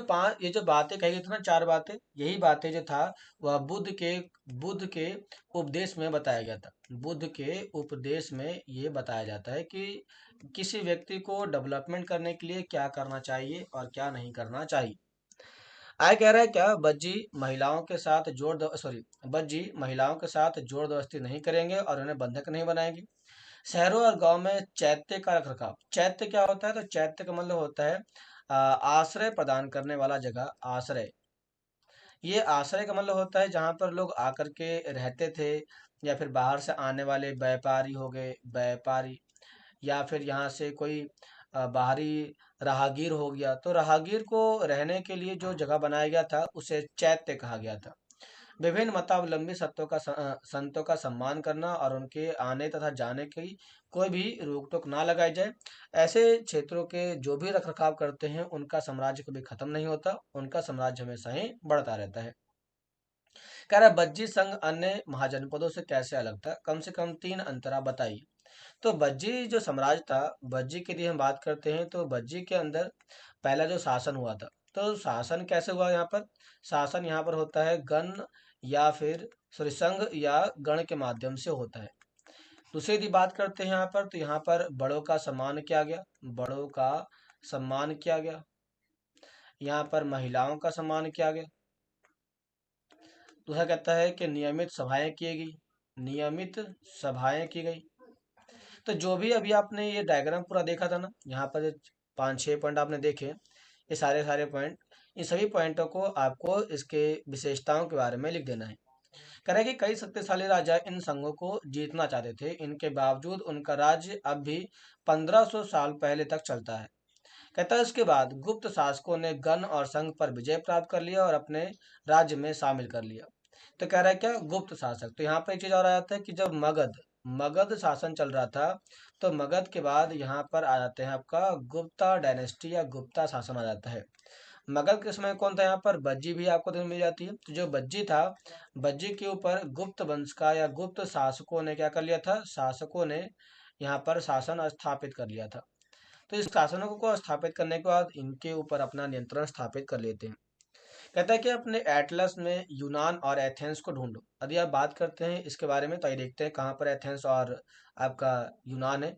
बातें कही गई थी ना, चार बातें, यही बातें जो था वह बुद्ध के उपदेश में बताया गया था। बुद्ध के उपदेश में ये बताया जाता है कि किसी व्यक्ति को डेवलपमेंट करने के लिए क्या करना चाहिए और क्या नहीं करना चाहिए। आय कह रहा है क्या, बज्जी महिलाओं के साथ सॉरी, बज्जी महिलाओं के साथ जोर दोस्ती नहीं करेंगे और उन्हें बंधक नहीं बनाएंगे। शहरों और गांव में चैत्य का रखरखाव। चैत्य क्या होता है? तो चैत्य का मतलब होता है आश्रय प्रदान करने वाला जगह, आश्रय। ये आश्रय का मतलब होता है जहाँ पर लोग आकर के रहते थे, या फिर बाहर से आने वाले व्यापारी हो गए, व्यापारी, या फिर यहाँ से कोई बाहरी राहगीर हो गया, तो राहगीर को रहने के लिए जो जगह बनाया गया था उसे चैत्य कहा गया था। विभिन्न मतावलंबी संतों का सम्मान करना और उनके आने तथा जाने की कोई भी रोक टोक ना लगाई जाए। ऐसे क्षेत्रों के जो भी रखरखाव करते हैं उनका साम्राज्य कभी खत्म नहीं होता, उनका साम्राज्य हमेशा ही बढ़ता रहता है। कह रहा है, बज्जी संघ अन्य महाजनपदों से कैसे अलग था? कम से कम तीन अंतरा बताइए। तो बज्जी जो साम्राज्य था, बज्जी की यदि हम बात करते हैं तो बज्जी के अंदर पहला जो शासन हुआ था, तो शासन कैसे हुआ यहाँ पर? शासन यहाँ पर होता है गण या फिर सॉरी संघ या गण के माध्यम से होता है। दूसरी यदि बात करते हैं यहाँ पर, तो यहाँ पर बड़ों का सम्मान किया गया, बड़ों का सम्मान किया गया। यहाँ पर महिलाओं का सम्मान किया गया। दूसरा कहता है कि नियमित सभाएं की गई, नियमित सभाएं की गई। तो जो भी अभी आपने ये डायग्राम पूरा देखा था ना, यहाँ पर जो 5-6 पॉइंट आपने देखे, ये सारे सारे पॉइंट, इन सभी पॉइंटों को आपको इसके विशेषताओं के बारे में लिख देना है। कह रहा है कि कई शक्तिशाली राजा इन संघों को जीतना चाहते थे, इनके बावजूद उनका राज्य अब भी 1500 साल पहले तक चलता है। कहता है उसके बाद गुप्त शासकों ने गण और संघ पर विजय प्राप्त कर लिया और अपने राज्य में शामिल कर लिया। तो कह रहा है क्या, गुप्त शासक। तो यहाँ पर एक चीज और आ जाता है कि जब मगध मगध शासन चल रहा था, तो मगध के बाद यहाँ पर आ जाते हैं आपका गुप्ता डायनेस्टी या गुप्ता शासन आ जाता है। मगध के समय कौन था? यहाँ पर बज्जी भी आपको देखने मिल जाती है। तो जो बज्जी था, बज्जी के ऊपर गुप्त वंश का या गुप्त शासकों ने क्या कर लिया था? शासकों ने यहाँ पर शासन स्थापित कर लिया था। तो इस शासनों को स्थापित करने के बाद इनके ऊपर अपना नियंत्रण स्थापित कर लेते हैं। कहता है कि अपने एटलस में यूनान और एथेंस को ढूंढो। यदि आप बात करते हैं इसके बारे में, तो आइए देखते हैं कहाँ पर एथेंस और आपका यूनान है।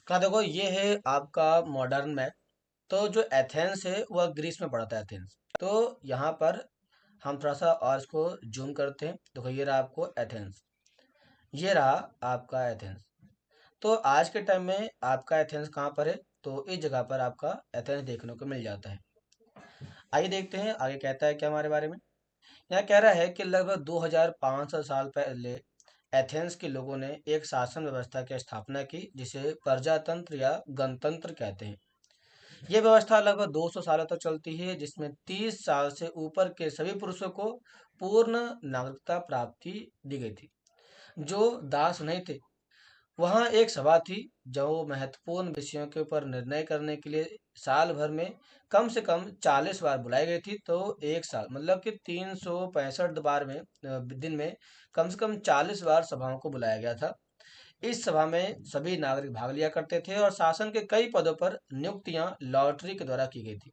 कहा देखो, ये है आपका मॉडर्न मैप। तो जो एथेंस है वह ग्रीस में पड़ता है, एथेंस। तो यहाँ पर हम थोड़ा सा और इसको जूम करते हैं। देखो ये रहा आपको एथेंस, ये रहा आपका एथेंस। तो आज के टाइम में आपका एथेंस कहाँ पर है? तो इस जगह पर आपका एथेंस देखने को मिल जाता है। आइए देखते हैं आगे कहता है क्या हमारे बारे में। यहाँ कह रहा है कि लगभग 2500 साल पहले एथेंस के लोगों ने एक शासन व्यवस्था की स्थापना की, जिसे प्रजातंत्र या गणतंत्र कहते हैं। यह व्यवस्था लगभग 200 सालों तक चलती है, जिसमें 30 साल से ऊपर के सभी पुरुषों को पूर्ण नागरिकता प्राप्ति दी गई थी, जो दास नहीं थे। वहाँ एक सभा थी जो महत्वपूर्ण विषयों के ऊपर निर्णय करने के लिए साल भर में कम से कम 40 बार बुलाई गई थी। तो एक साल मतलब कि 365 बार में दिन में कम से कम 40 बार सभाओं को बुलाया गया था। इस सभा में सभी नागरिक भाग लिया करते थे और शासन के कई पदों पर नियुक्तियां लॉटरी के द्वारा की गई थी।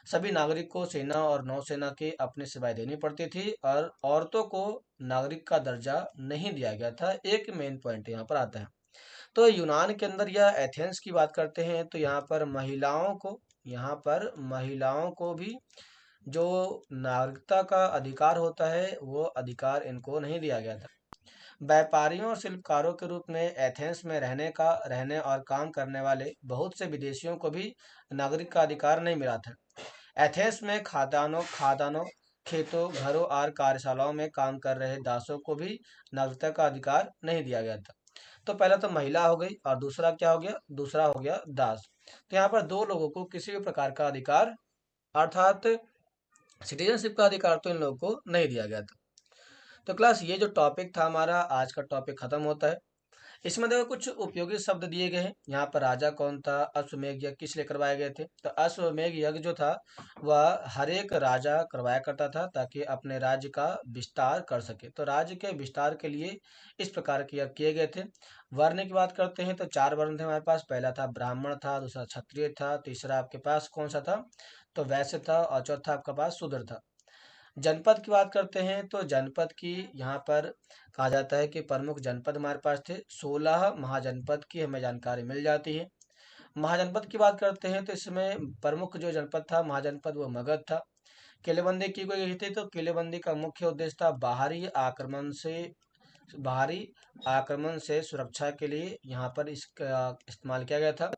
सभी नागरिक को सेना और नौसेना के अपनी सेवाएं देनी पड़ती थी और औरतों को नागरिक का दर्जा नहीं दिया गया था। एक मेन पॉइंट यहाँ पर आता है। तो यूनान के अंदर या एथेंस की बात करते हैं, तो यहाँ पर महिलाओं को भी जो नागरिकता का अधिकार होता है, वो अधिकार इनको नहीं दिया गया था। व्यापारियों और शिल्पकारों के रूप में एथेंस में रहने और काम करने वाले बहुत से विदेशियों को भी नागरिक का अधिकार नहीं मिला था। एथेंस में खादानों, खेतों, घरों और कार्यशालाओं में काम कर रहे दासों को भी नागरिकता का अधिकार नहीं दिया गया था। तो पहला तो महिला हो गई और दूसरा क्या हो गया? दूसरा हो गया दास। तो यहाँ पर दो लोगों को किसी भी प्रकार का अधिकार, अर्थात सिटीजनशिप का अधिकार तो इन लोगों को नहीं दिया गया था। तो क्लास, ये जो टॉपिक था हमारा, आज का टॉपिक खत्म होता है। इसमें देखो कुछ उपयोगी शब्द दिए गए हैं। यहाँ पर राजा कौन था, अश्वमेध यज्ञ किस लिए करवाए गए थे? तो अश्वमेध यज्ञ जो था वह हर एक राजा करवाया करता था, ताकि अपने राज्य का विस्तार कर सके। तो राज्य के विस्तार के लिए इस प्रकार के यज्ञ किए गए थे। वर्ण की बात करते हैं तो 4 वर्ण थे हमारे पास। पहला था ब्राह्मण था, दूसरा क्षत्रिय था, तीसरा आपके पास कौन सा था? तो वैश्य था, और चौथा आपके पास शूद्र था। जनपद की बात करते हैं तो जनपद की यहाँ पर कहा जाता है कि प्रमुख जनपद हमारे पास थे। 16 महाजनपद की हमें जानकारी मिल जाती है। महाजनपद की बात करते हैं तो इसमें प्रमुख जो जनपद था महाजनपद वो मगध था। किलेबंदी की गई थी तो किलेबंदी का मुख्य उद्देश्य था बाहरी आक्रमण से सुरक्षा के लिए यहाँ पर इसका इस्तेमाल किया गया था।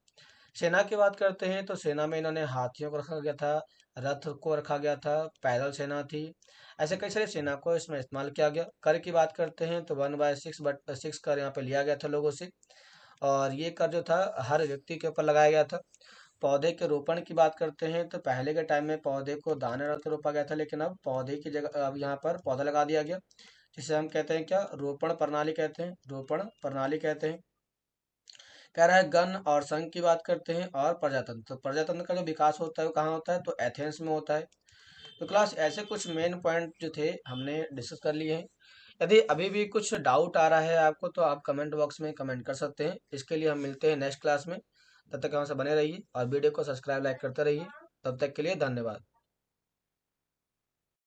सेना की बात करते हैं तो सेना में इन्होंने हाथियों को रखा गया था, रथ को रखा गया था, पैदल सेना थी। ऐसे कई सारी सेना को इसमें इस्तेमाल किया गया। कर की बात करते हैं तो 1/6 कर यहाँ पे लिया गया था लोगों से, और ये कर जो था हर व्यक्ति के ऊपर लगाया गया था। पौधे के रोपण की बात करते हैं तो पहले के टाइम में पौधे को दाने डाल के रोपा गया था, लेकिन अब पौधे की जगह अब यहाँ पर पौधा लगा दिया गया, जिसे हम कहते हैं क्या, रोपण प्रणाली कहते हैं, रोपण प्रणाली कहते हैं। कह रहा है गण और संघ की बात करते हैं और प्रजातंत्र। तो प्रजातंत्र का जो विकास होता है वो कहाँ होता है, तो एथेंस में होता है। तो क्लास ऐसे कुछ मेन पॉइंट जो थे हमने डिस्कस कर लिए हैं। यदि अभी भी कुछ डाउट आ रहा है आपको तो आप कमेंट बॉक्स में कमेंट कर सकते हैं। इसके लिए हम मिलते हैं नेक्स्ट क्लास में। तब तक हमसे बने रहिए और वीडियो को सब्सक्राइब लाइक करते रहिए। तब तक के लिए धन्यवाद।